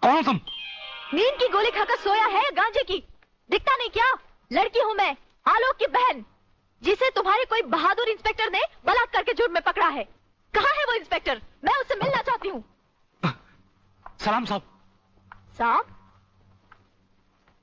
कौन हो तुम? नींद की गोली खाकर सोया है या गांजे की? दिखता नहीं क्या? लड़की हूँ मैं, आलोक की बहन, जिसे तुम्हारे कोई बहादुर इंस्पेक्टर ने बलात्कार के जुर्म में पकड़ा है। कहाँ है वो इंस्पेक्टर? मैं उससे मिलना चाहती हूँ। सलाम साहब। साहब?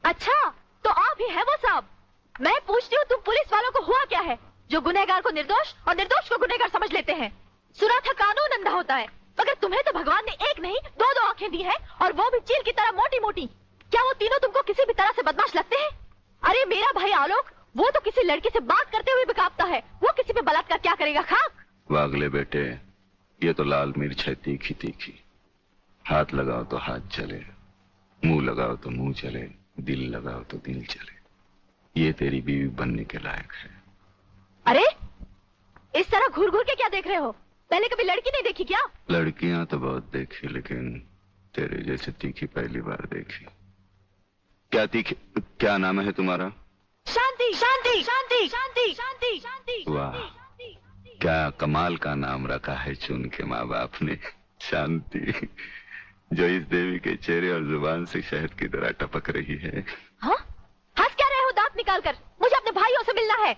अच्छा, तो आप ही है वो साहब। मैं पूछती हूँ, तुम पुलिस वालों को हुआ क्या है जो गुनहगार को निर्दोष और निर्दोष को गुनहगार समझ लेते हैं? सुना था कानून अंधा होता है, मगर तुम्हें तो भगवान ने एक नहीं दो दो आंखें दी हैं, और वो भी चील की तरह मोटी मोटी। क्या वो तीनों तुमको किसी भी तरह से बदमाश लगते हैं? अरे मेरा भाई आलोक, वो तो किसी लड़की से बात करते हुए भी कांपता है। वो किसी पे बलात्कार क्या करेगा? खाक। वागले बेटे, ये तो लाल मिर्च है तीखी तीखी। हाथ लगाओ तो हाथ चले, मुंह लगाओ तो मुंह चले, दिल लगाओ तो दिल चले। ये तेरी बीवी बनने के लायक है। अरे इस तरह घूर घूर के क्या देख रहे हो? पहले कभी लड़की नहीं देखी क्या? लड़कियां तो बहुत देखी, लेकिन तेरे जैसे तीखी पहली बार देखी। क्या तीखी? क्या नाम है तुम्हारा? शांति शांति शांति शांति शांति शांति। वाह, क्या कमाल का नाम रखा है चुन के माँ बाप ने, शांति, जो इस देवी के चेहरे और जुबान से शहद की तरह टपक रही है। हाँ? हंस क्या रहे हो दांत निकाल कर? मुझे अपने भाइयों से मिलना है।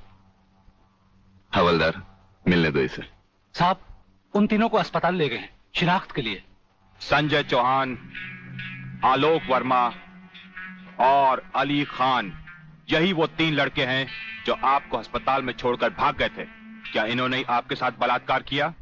हवलदार, मिलने दो इसे। साहब, उन तीनों को अस्पताल ले गए हैं शिनाख्त के लिए। संजय चौहान, आलोक वर्मा और अली खान, यही वो 3 लड़के हैं जो आपको अस्पताल में छोड़कर भाग गए थे। क्या इन्होंने आपके साथ बलात्कार किया?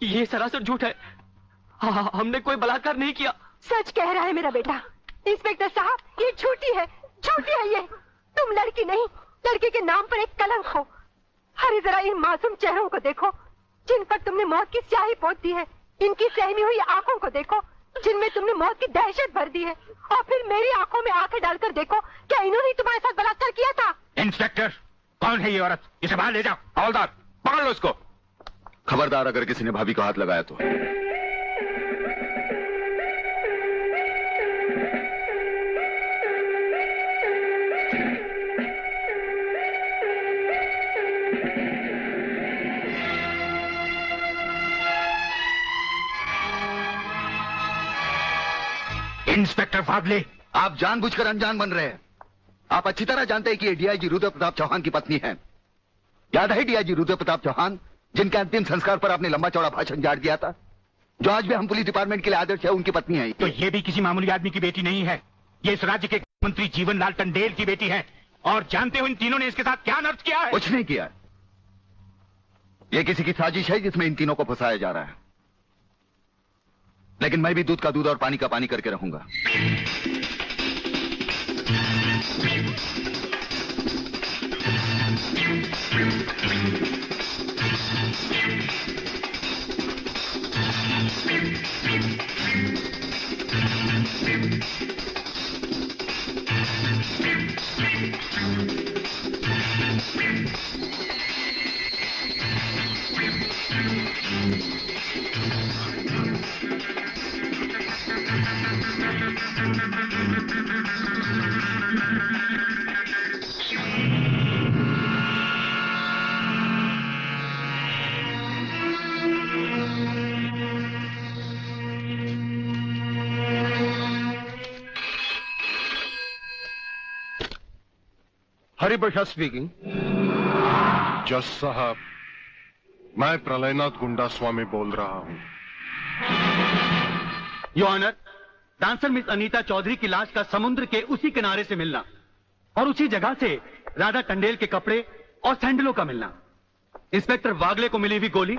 ये सरासर झूठ है। हमने कोई बलात्कार नहीं किया। सच कह रहा है मेरा बेटा। इंस्पेक्टर साहब, ये झूठी है, झूठी है ये। तुम लड़की नहीं, लड़के के नाम पर एक कलंक हो। अरे जरा इन मासूम चेहरों को देखो, जिन पर तुमने मौत की स्याही पोत दी है। इनकी सहमी हुई आंखों को देखो, जिनमें तुमने मौत की दहशत भर दी है। और फिर मेरी आंखों में आंखें डालकर देखो, क्या इन्होंने तुम्हारे साथ बलात्कार किया था? इंस्पेक्टर, कौन है ये औरत? इसे बाहर ले जाओ। हवलदार, पकड़ लो इसको। खबरदार अगर किसी ने भाभी को हाथ लगाया तो। इंस्पेक्टर वागले, आप जानबूझकर अनजान बन रहे हैं। आप अच्छी तरह जानते हैं कि ये डीआईजी रुद्र प्रताप चौहान की पत्नी है। याद है डीआईजी रुद्र प्रताप चौहान, जिनके अंतिम संस्कार पर आपने लंबा चौड़ा भाषण झाड़ दिया था, जो आज भी हम पुलिस डिपार्टमेंट के लिए आदर्श है, उनकी पत्नी है। तो ये भी किसी मामूली आदमी की बेटी नहीं है। ये इस राज्य के मंत्री जीवनलाल टंडेल की बेटी है। और जानते हो इन तीनों ने इसके साथ क्या अनर्थ किया है? कुछ नहीं किया। ये किसी की साजिश है जिसमें इन तीनों को फंसाया जा रहा है। लेकिन मैं भी दूध का दूध और पानी का पानी करके रहूंगा। हरिप्रसाद स्पीकिंग। जज साहब, मैं प्रलयनाथ गुंडा स्वामी बोल रहा हूं। Your honour, dancer miss Anita Chaudhary की लाश का समुद्र के उसी किनारे से मिलना और उसी जगह से राधा टंडेल के कपड़े और सैंडलों का मिलना, इंस्पेक्टर वागले को मिली हुई गोली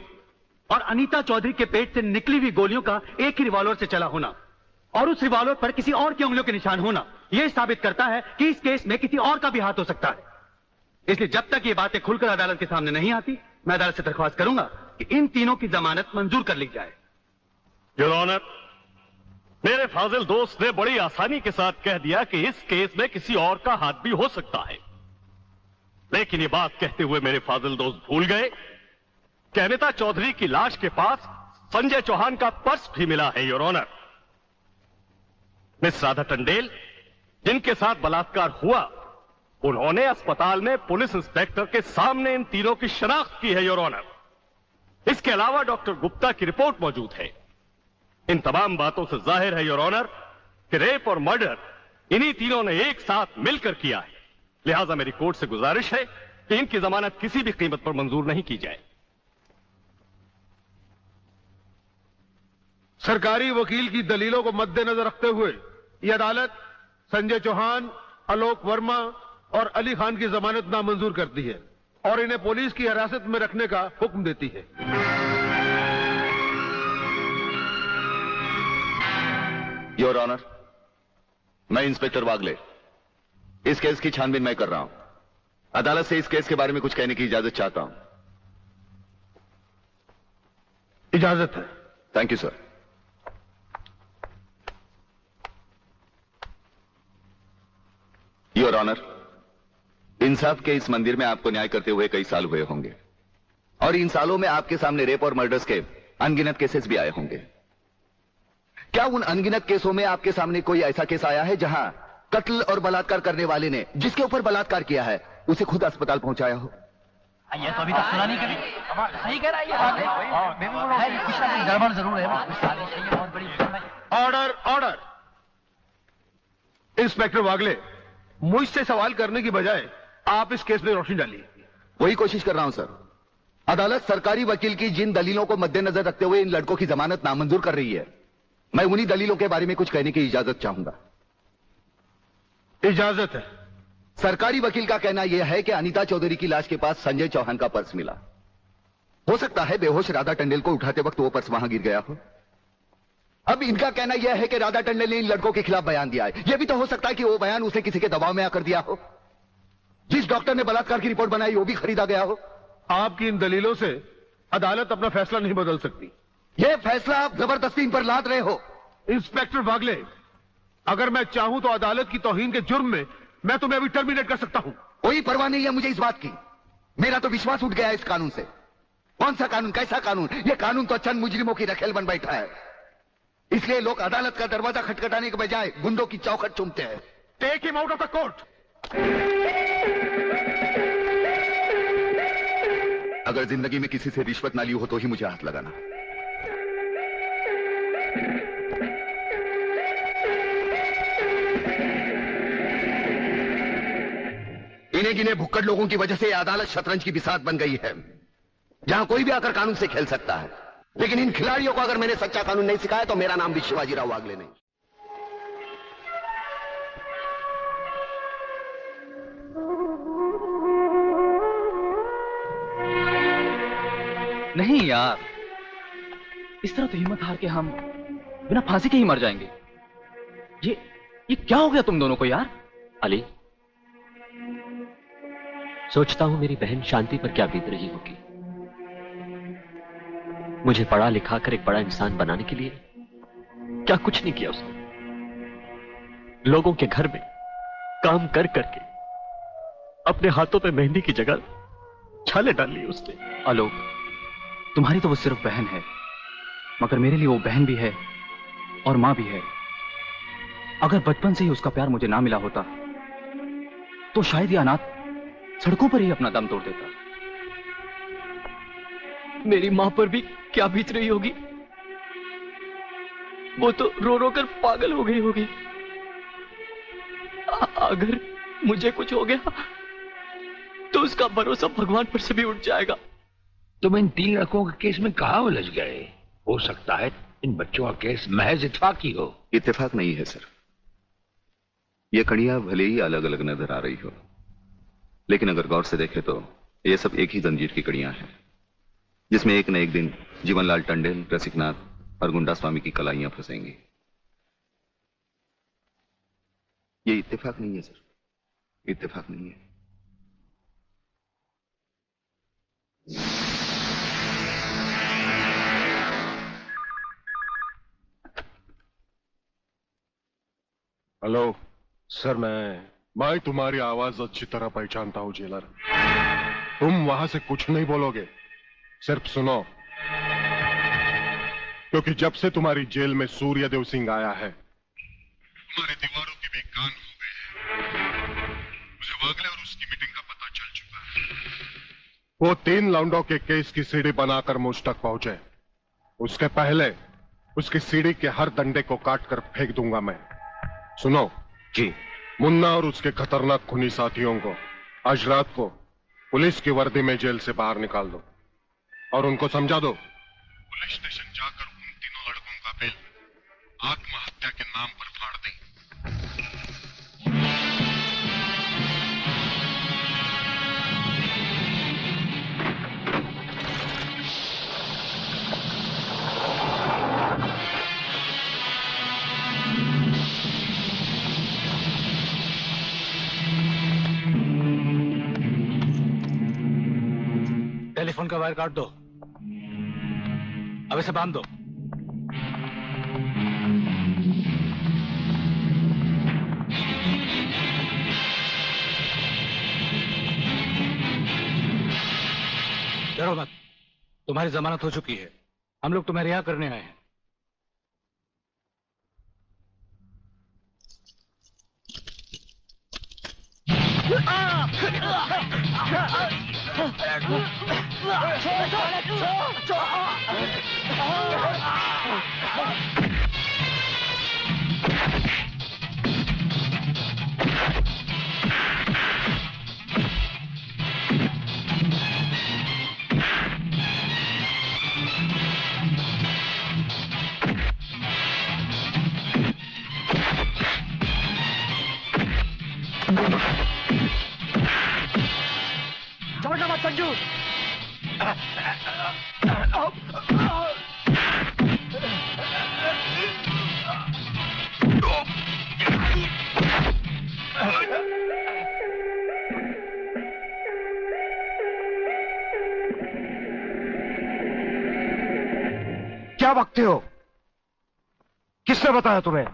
और अनीता चौधरी के पेट से निकली हुई गोलियों का एक ही रिवॉल्वर से चला होना और उस रिवॉल्वर पर किसी और की उंगलियों के निशान होना यह साबित करता है कि इस केस में किसी और का भी हाथ हो सकता है। इसलिए जब तक ये बातें खुलकर अदालत के सामने नहीं आती, मैं अदालत से दरख्वास्त करूंगा कि इन तीनों की जमानत मंजूर कर ली जाए। योर ऑनर, मेरे फाजिल दोस्त ने बड़ी आसानी के साथ कह दिया कि इस केस में किसी और का हाथ भी हो सकता है, लेकिन ये बात कहते हुए मेरे फाजिल दोस्त भूल गए कि अनीता चौधरी की लाश के पास संजय चौहान का पर्स भी मिला है। Your honour, miss Radha Tandel जिनके साथ बलात्कार हुआ, उन्होंने अस्पताल में पुलिस इंस्पेक्टर के सामने इन तीनों की शनाख्त की है। योर ऑनर, इसके अलावा डॉक्टर गुप्ता की रिपोर्ट मौजूद है। इन तमाम बातों से जाहिर है योर ऑनर कि रेप और मर्डर इन्हीं तीनों ने एक साथ मिलकर किया है। लिहाजा मेरी कोर्ट से गुजारिश है कि इनकी जमानत किसी भी कीमत पर मंजूर नहीं की जाए। सरकारी वकील की दलीलों को मद्देनजर रखते हुए यह अदालत संजय चौहान, आलोक वर्मा और अली खान की जमानत नामंजूर करती है और इन्हें पुलिस की हिरासत में रखने का हुक्म देती है। योर ऑनर, मैं इंस्पेक्टर वागले इस केस की छानबीन मैं कर रहा हूं। अदालत से इस केस के बारे में कुछ कहने की इजाजत चाहता हूं। इजाजत है। Thank you sir. Your honour, इंसाफ के इस मंदिर में आपको न्याय करते हुए कई साल हुए होंगे और इन सालों में आपके सामने रेप और मर्डर्स के अनगिनत केसेस भी आए होंगे। क्या उन अनगिनत केसों में आपके सामने कोई ऐसा केस आया है जहां कत्ल और बलात्कार करने वाले ने जिसके ऊपर बलात्कार किया है उसे खुद अस्पताल पहुंचाया हो? ये तो अभी तक सुना नहीं कभी। सही कह रहा है ये बात है, गड़बड़ जरूर है। बहुत बड़ी ऑर्डर, ऑर्डर। इंस्पेक्टर वागले, मुझसे सवाल करने की बजाय आप इस केस में रोशनी डालिए। वही कोशिश कर रहा हूं सर। अदालत सरकारी वकील की जिन दलीलों को मद्देनजर रखते हुए इन लड़कों की जमानत नामंजूर कर रही है, मैं उन्हीं दलीलों के बारे में कुछ कहने की इजाजत चाहूंगा। इजाजत है। सरकारी वकील का कहना यह है कि अनीता चौधरी की लाश के पास संजय चौहान का पर्स मिला। हो सकता है बेहोश राधा टंडेल को उठाते वक्त वो पर्स वहां गिर गया हो। अब इनका कहना यह है कि राधा टंडेल ने इन लड़कों के खिलाफ बयान दिया है। यह भी तो हो सकता है कि वो बयान उसे किसी के दबाव में आकर दिया हो। जिस डॉक्टर ने बलात्कार की रिपोर्ट बनाई वो भी खरीदा गया हो। आपकी इन दलीलों से अदालत अपना फैसला नहीं बदल सकती। यह फैसला आप जबरदस्ती इन पर लाद रहे हो। इंस्पेक्टर वागले, अगर मैं चाहूं तो अदालत की तौहीन के जुर्म में मैं तुम्हें अभी टर्मिनेट कर सकता हूं। कोई परवाह नहीं है मुझे इस बात की। मेरा तो विश्वास उठ गया है इस कानून से। कौन सा कानून, कैसा कानून? यह कानून तो चंद मुजरिमों की रखेल बन बैठा है। इसलिए लोग अदालत का दरवाजा खटखटाने के बजाय गुंडों की चौखट चूमते हैं। Take him out of the court. अगर जिंदगी में किसी से रिश्वत ना ली हो तो ही मुझे हाथ लगाना। इन्हें गिने भुक्कड़ लोगों की वजह से यह अदालत शतरंज की बिसात बन गई है, जहां कोई भी आकर कानून से खेल सकता है। लेकिन इन खिलाड़ियों को अगर मैंने सच्चा कानून नहीं सिखाया तो मेरा नाम भी शिवाजी राव वागले नहीं। नहीं यार, इस तरह तो हिम्मत हार के हम बिना फांसी के ही मर जाएंगे। ये क्या हो गया तुम दोनों को यार? अली, सोचता हूं मेरी बहन शांति पर क्या बीत रही होगी। मुझे पढ़ा लिखा कर एक बड़ा इंसान बनाने के लिए क्या कुछ नहीं किया उसने। लोगों के घर में काम कर करके अपने हाथों पे मेहंदी की जगह छाले डाल ली उसने। आलोक, तुम्हारी तो वो सिर्फ बहन है, मगर मेरे लिए वो बहन भी है और मां भी है। अगर बचपन से ही उसका प्यार मुझे ना मिला होता तो शायद ये अनाथ सड़कों पर ही अपना दम तोड़ देता। मेरी मां पर भी क्या बीत रही होगी। वो तो रो रो कर पागल हो गई होगी। अगर मुझे कुछ हो गया तो उसका भरोसा भगवान पर से भी उठ जाएगा। तुम इन 3 लड़कों के केस में कहां उलझ गए? हो सकता है इन बच्चों का केस महज इत्तेफाकी हो। इत्तेफाक नहीं है सर। ये कड़ियां भले ही अलग अलग नजर आ रही हो, लेकिन अगर गौर से देखें तो ये सब एक ही जंजीर की कड़ियां हैं। जिसमें एक न एक दिन जीवनलाल टंडन, रसिकनाथ और गुंडा स्वामी की कलाइयां फंसेंगी। ये इत्तेफाक नहीं है सर, इत्तेफाक नहीं है। हेलो सर, मैं तुम्हारी आवाज अच्छी तरह पहचानता हूं जेलर। तुम वहां से कुछ नहीं बोलोगे, सिर्फ सुनो, क्योंकि जब से तुम्हारी जेल में सूर्यदेव सिंह आया है तुम्हारी दीवारों के भी कान हो गए हैं। मुझे वागले और उसकी मीटिंग का पता चल चुका है। वो 3 लौंडों के केस की सीढ़ी बनाकर मुझ तक पहुंचे, उसके पहले उसकी सीढ़ी के हर डंडे को काटकर फेंक दूंगा मैं। सुनो जी। मुन्ना और उसके खतरनाक खूनी साथियों को आज रात को पुलिस की वर्दी में जेल से बाहर निकाल दो और उनको समझा दो पुलिस स्टेशन जाकर उन तीनों लड़कों का बिल आत्महत्या के नाम पर फाड़ दें। टेलीफोन का वायर काट दो, अब इसे बांध दो। डरो मत, तुम्हारी जमानत हो चुकी है, हम लोग तुम्हें रिहा करने आए हैं। संजू, क्या बकते हो? किसने बताया तुम्हें?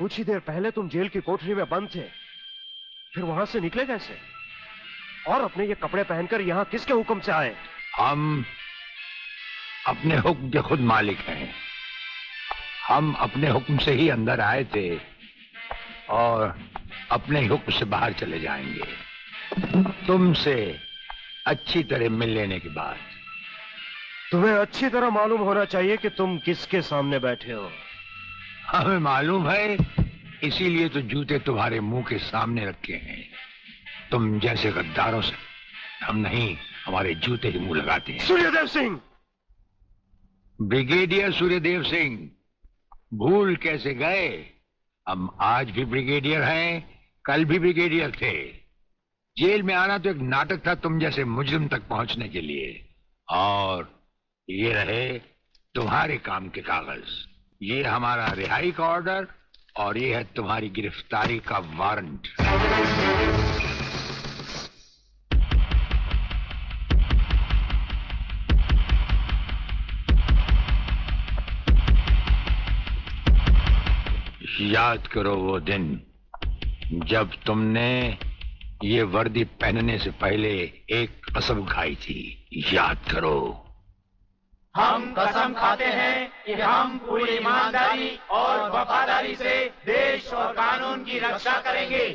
कुछ ही देर पहले तुम जेल की कोठरी में बंद थे, फिर वहां से निकले कैसे? और अपने ये कपड़े पहनकर यहां किसके हुक्म से आए? हम अपने हुक्म के खुद मालिक हैं। हम अपने हुक्म से ही अंदर आए थे और अपने ही हुक्म से बाहर चले जाएंगे। तुमसे अच्छी तरह मिल लेने के बाद। तुम्हें अच्छी तरह मालूम होना चाहिए कि तुम किसके सामने बैठे हो। हमें मालूम है, इसीलिए तो जूते तुम्हारे मुंह के सामने रखे हैं। तुम जैसे गद्दारों से हम नहीं, हमारे जूते ही मुंह लगाते हैं। सूर्यदेव सिंह, ब्रिगेडियर सूर्यदेव सिंह, भूल कैसे गए? हम आज भी ब्रिगेडियर हैं, कल भी ब्रिगेडियर थे। जेल में आना तो एक नाटक था तुम जैसे मुजरिम तक पहुंचने के लिए। और ये रहे तुम्हारे काम के कागज। ये हमारा रिहाई का ऑर्डर और ये है तुम्हारी गिरफ्तारी का वारंट। याद करो वो दिन जब तुमने ये वर्दी पहनने से पहले एक कसम खाई थी। याद करो। हम कसम खाते हैं कि हम पूरी ईमानदारी और वफादारी से देश और कानून की रक्षा करेंगे।